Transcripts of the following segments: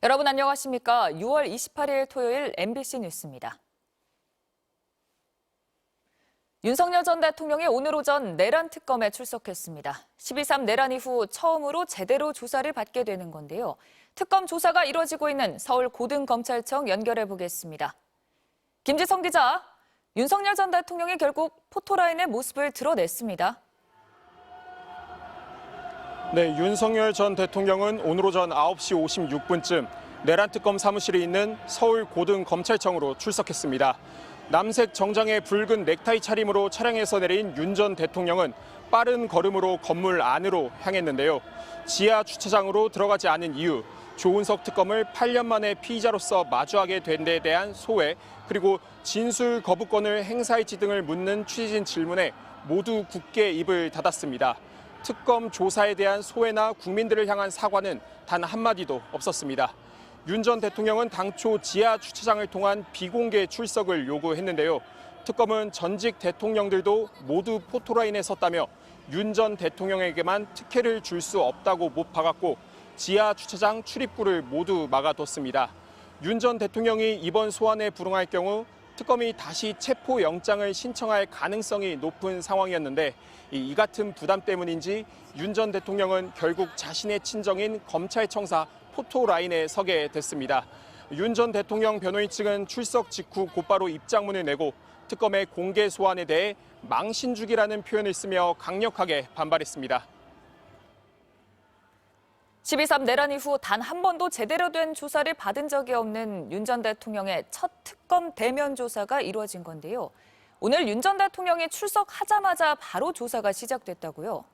여러분 안녕하십니까? 6월 28일 토요일 MBC 뉴스입니다. 윤석열 전 대통령이 오늘 오전 내란 특검에 출석했습니다. 12.3 내란 이후 처음으로 제대로 조사를 받게 되는 건데요. 특검 조사가 이뤄지고 있는 서울 고등검찰청 연결해 보겠습니다. 김지성 기자, 윤석열 전 대통령이 결국 포토라인의 모습을 드러냈습니다. 네, 윤석열 전 대통령은 오늘 오전 9시 56분쯤 내란 특검 사무실이 있는 서울 고등검찰청으로 출석했습니다. 남색 정장에 붉은 넥타이 차림으로 차량에서 내린 윤 전 대통령은 빠른 걸음으로 건물 안으로 향했는데요. 지하 주차장으로 들어가지 않은 이유, 조은석 특검을 8년 만에 피의자로서 마주하게 된 데에 대한 소회, 그리고 진술 거부권을 행사할지 등을 묻는 취재진 질문에 모두 굳게 입을 닫았습니다. 특검 조사에 대한 소회나 국민들을 향한 사과는 단 한마디도 없었습니다. 윤 전 대통령은 당초 지하 주차장을 통한 비공개 출석을 요구했는데요. 특검은 전직 대통령들도 모두 포토라인에 섰다며 윤 전 대통령에게만 특혜를 줄 수 없다고 못 박았고 지하 주차장 출입구를 모두 막아뒀습니다. 윤 전 대통령이 이번 소환에 불응할 경우 특검이 다시 체포영장을 신청할 가능성이 높은 상황이었는데 이 같은 부담 때문인지 윤 전 대통령은 결국 자신의 친정인 검찰청사 포토라인에 서게 됐습니다. 윤 전 대통령 변호인 측은 출석 직후 곧바로 입장문을 내고 특검의 공개 소환에 대해 망신주기라는 표현을 쓰며 강력하게 반발했습니다. 12.3 내란 이후 단 한 번도 제대로 된 조사를 받은 적이 없는 윤 전 대통령의 첫 특검 대면 조사가 이루어진 건데요. 오늘 윤 전 대통령이 출석하자마자 바로 조사가 시작됐다고요.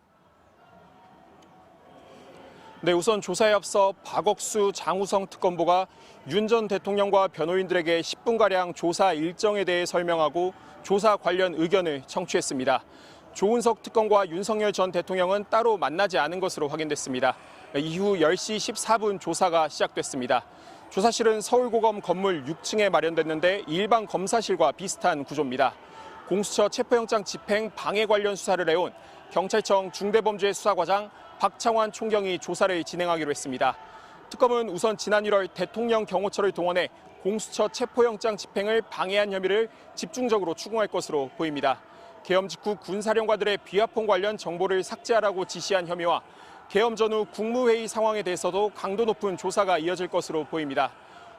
네, 우선 조사에 앞서 박억수 장우성 특검보가 윤 전 대통령과 변호인들에게 10분가량 조사 일정에 대해 설명하고 조사 관련 의견을 청취했습니다. 조은석 특검과 윤석열 전 대통령은 따로 만나지 않은 것으로 확인됐습니다. 이후 10시 14분 조사가 시작됐습니다. 조사실은 서울고검 건물 6층에 마련됐는데 일반 검사실과 비슷한 구조입니다. 공수처 체포영장 집행 방해 관련 수사를 해온 경찰청 중대범죄수사과장 박창환 총경이 조사를 진행하기로 했습니다. 특검은 우선 지난 1월 대통령 경호처를 동원해 공수처 체포영장 집행을 방해한 혐의를 집중적으로 추궁할 것으로 보입니다. 계엄 직후 군사령관들의 비화폰 관련 정보를 삭제하라고 지시한 혐의와 계엄 전후 국무회의 상황에 대해서도 강도 높은 조사가 이어질 것으로 보입니다.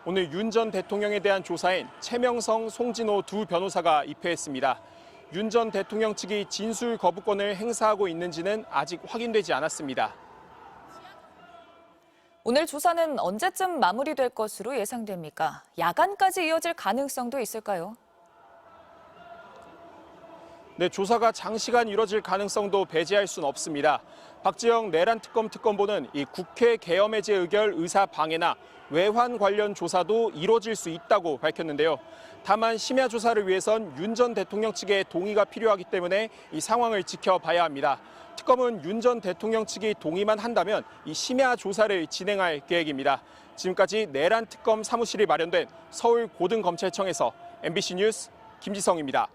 오늘 윤 전 대통령에 대한 조사엔 최명성, 송진호 두 변호사가 입회했습니다. 윤 전 대통령 측이 진술 거부권을 행사하고 있는지는 아직 확인되지 않았습니다. 오늘 조사는 언제쯤 마무리될 것으로 예상됩니까? 야간까지 이어질 가능성도 있을까요? 네, 조사가 장시간 이뤄질 가능성도 배제할 수는 없습니다. 박지영 내란 특검 특검보는 이 국회 계엄 해제 의결 의사 방해나 외환 관련 조사도 이뤄질 수 있다고 밝혔는데요. 다만 심야 조사를 위해선 윤 전 대통령 측의 동의가 필요하기 때문에 이 상황을 지켜봐야 합니다. 특검은 윤 전 대통령 측이 동의만 한다면 이 심야 조사를 진행할 계획입니다. 지금까지 내란 특검 사무실이 마련된 서울 고등검찰청에서 MBC 뉴스 김지성입니다.